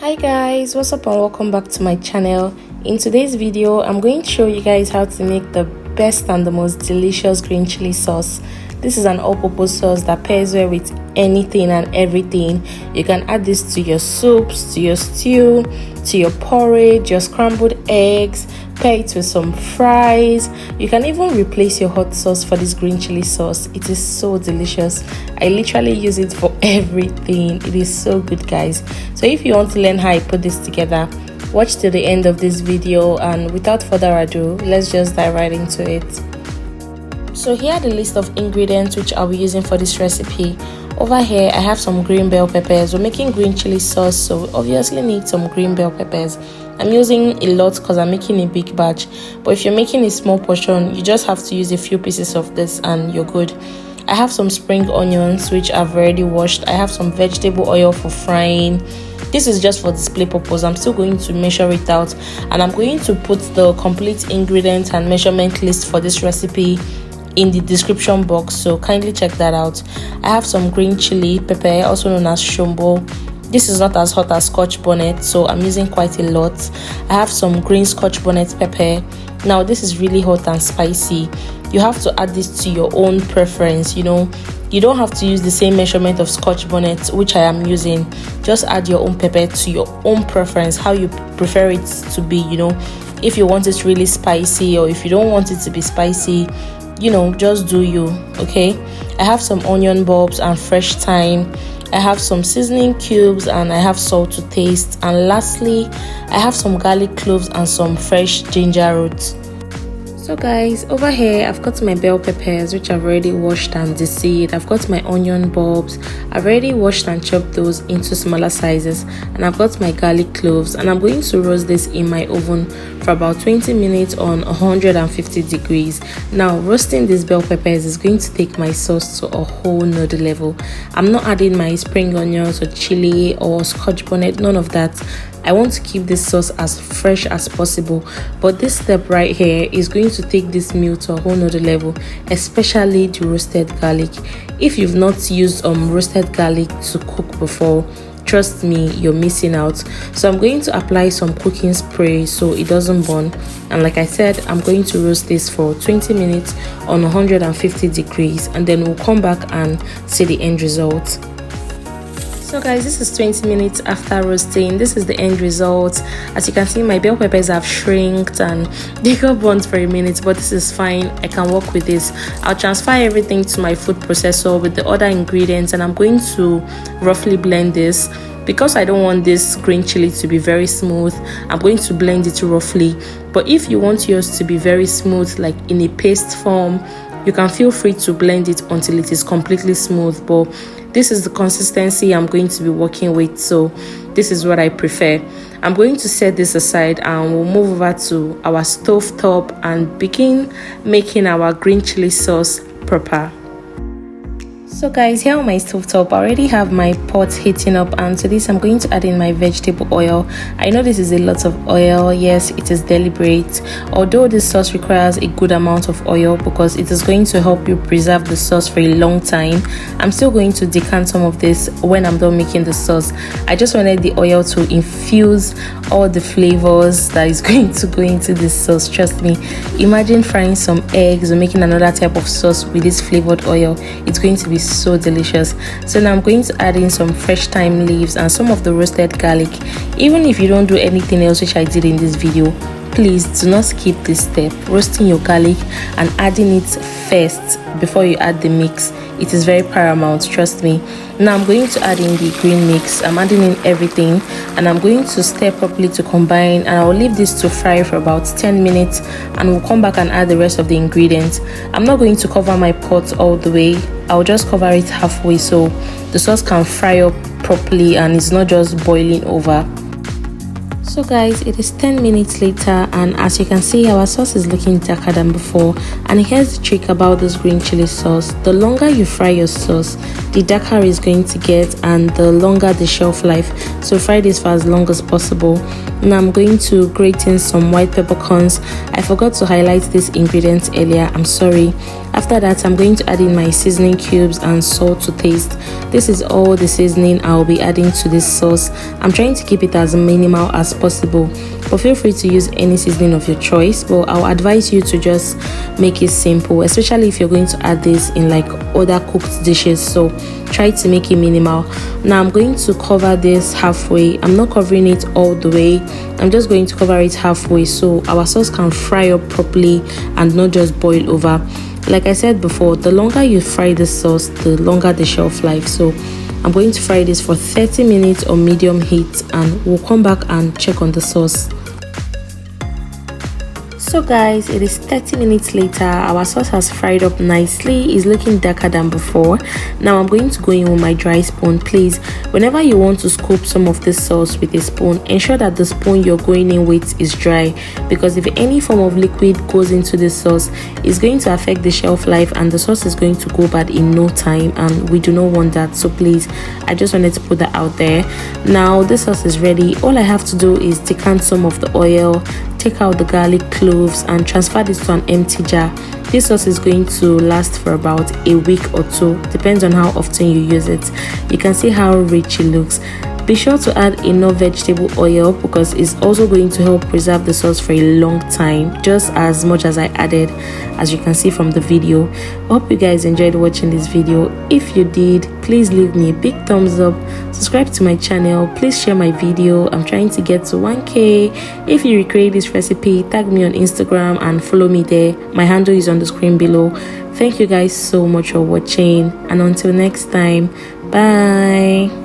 Hi guys, what's up and welcome back to my channel. In today's video I'm going to show you guys how to make the best and the most delicious green chili sauce. This is an all-purpose sauce that pairs well with anything and everything. You can add this to your soups, to your stew, to your porridge, your scrambled eggs, pair it with some fries. You can even replace your hot sauce for this green chili sauce. It is so delicious. I literally use it for everything. It is so good, guys. So if you want to learn how I put this together, watch till the end of this video, and without further ado, let's just dive right into it. So here are the list of ingredients which I'll be using for this recipe. Over here I have some green bell peppers. We're making green chili sauce, so we obviously need some green bell peppers. I'm using a lot because I'm making a big batch, but if you're making a small portion, you just have to use a few pieces of this and you're good. I have some spring onions which I've already washed. I have some vegetable oil for frying. This is just for display purpose. I'm still going to measure it out, and I'm going to put the complete ingredients and measurement list for this recipe in the description box, so kindly check that out. I have some green chili pepper, also known as Shombo. This is not as hot as Scotch bonnet, so I'm using quite a lot. I have some green Scotch bonnet pepper. Now this is really hot and spicy. You have to add this to your own preference. You don't have to use the same measurement of Scotch bonnet which I am using. Just add your own pepper to your own preference, how you prefer it to be. If you want it really spicy, or if you don't want it to be spicy, just do you. Okay, I have some onion bulbs and fresh thyme. I have some seasoning cubes, and I have salt to taste, and lastly I have some garlic cloves and some fresh ginger roots. So guys, over here I've got my bell peppers which I've already washed and de-seed. I've got my onion bulbs. I've already washed and chopped those into smaller sizes, and I've got my garlic cloves, and I'm going to roast this in my oven for about 20 minutes on 150 degrees. Now roasting these bell peppers is going to take my sauce to a whole nother level. I'm not adding my spring onions or chili or Scotch bonnet, none of that. I want to keep this sauce as fresh as possible, but this step right here is going to take this meal to a whole nother level, especially the roasted garlic. If you've not used roasted garlic to cook before, trust me, you're missing out. So I'm going to apply some cooking spray so it doesn't burn, and like I said, I'm going to roast this for 20 minutes on 150 degrees, and then we'll come back and see the end result. So guys, this is 20 minutes after roasting. This is the end result. As you can see, my bell peppers have shrinked and they got burnt for a minute, but this is fine. I can work with this. I'll transfer everything to my food processor with the other ingredients, and I'm going to roughly blend this. Because I don't want this green chili to be very smooth, I'm going to blend it roughly. But if you want yours to be very smooth, like in a paste form, you can feel free to blend it until it is completely smooth. But this is the consistency I'm going to be working with, so this is what I prefer. I'm going to set this aside, and we'll move over to our stove top and begin making our green chili sauce proper. So guys, here on my stove top, I already have my pot heating up, and to this I'm going to add in my vegetable oil. I know this is a lot of oil. Yes, it is deliberate, although this sauce requires a good amount of oil because it is going to help you preserve the sauce for a long time. I'm still going to decant some of this when I'm done making the sauce. I just wanted the oil to infuse all the flavors that is going to go into this sauce. Trust me, imagine frying some eggs or making another type of sauce with this flavored oil. It's going to be so delicious. So now I'm going to add in some fresh thyme leaves and some of the roasted garlic. Even if you don't do anything else which I did in this video, please do not skip this step, roasting your garlic and adding it first before you add the mix. It is very paramount, trust me. Now I'm going to add in the green mix. I'm adding in everything, and I'm going to stir properly to combine, and I'll leave this to fry for about 10 minutes, and we'll come back and add the rest of the ingredients. I'm not going to cover my pot all the way. I'll just cover it halfway so the sauce can fry up properly and it's not just boiling over. So guys, it is 10 minutes later, and as you can see, our sauce is looking darker than before. And here's the trick about this green chili sauce: the longer you fry your sauce, the darker it's going to get and the longer the shelf life. So fry this for as long as possible. Now I'm going to grate in some white peppercorns. I forgot to highlight these ingredients earlier, I'm sorry. After that, I'm going to add in my seasoning cubes and salt to taste. This is all the seasoning I'll be adding to this sauce. I'm trying to keep it as minimal as possible, but feel free to use any seasoning of your choice, but I'll advise you to just make it simple, especially if you're going to add this in like other cooked dishes. So try to make it minimal. Now I'm going to cover this halfway. I'm not covering it all the way, I'm just going to cover it halfway so our sauce can fry up properly and not just boil over. Like I said before, the longer you fry the sauce, the longer the shelf life. So I'm going to fry this for 30 minutes on medium heat, and we'll come back and check on the sauce. So guys, it is 30 minutes later. Our sauce has fried up nicely. It's looking darker than before. Now I'm going to go in with my dry spoon. Please, whenever you want to scoop some of this sauce with a spoon, ensure that the spoon you're going in with is dry, because if any form of liquid goes into this sauce, it's going to affect the shelf life and the sauce is going to go bad in no time, and we do not want that. So please, I just wanted to put that out there. Now this sauce is ready. All I have to do is decant some of the oil, take out the garlic cloves, and transfer this to an empty jar. This sauce is going to last for about a week or two, depends on how often you use it. You can see how rich it looks. Be sure to add enough vegetable oil because it's also going to help preserve the sauce for a long time, just as much as I added, as you can see from the video. I hope you guys enjoyed watching this video. If you did, please leave me a big thumbs up, subscribe to my channel, please share my video. I'm trying to get to 1K. If you recreate this recipe, tag me on Instagram and follow me there. My handle is on the screen below. Thank you guys so much for watching, and until next time, bye.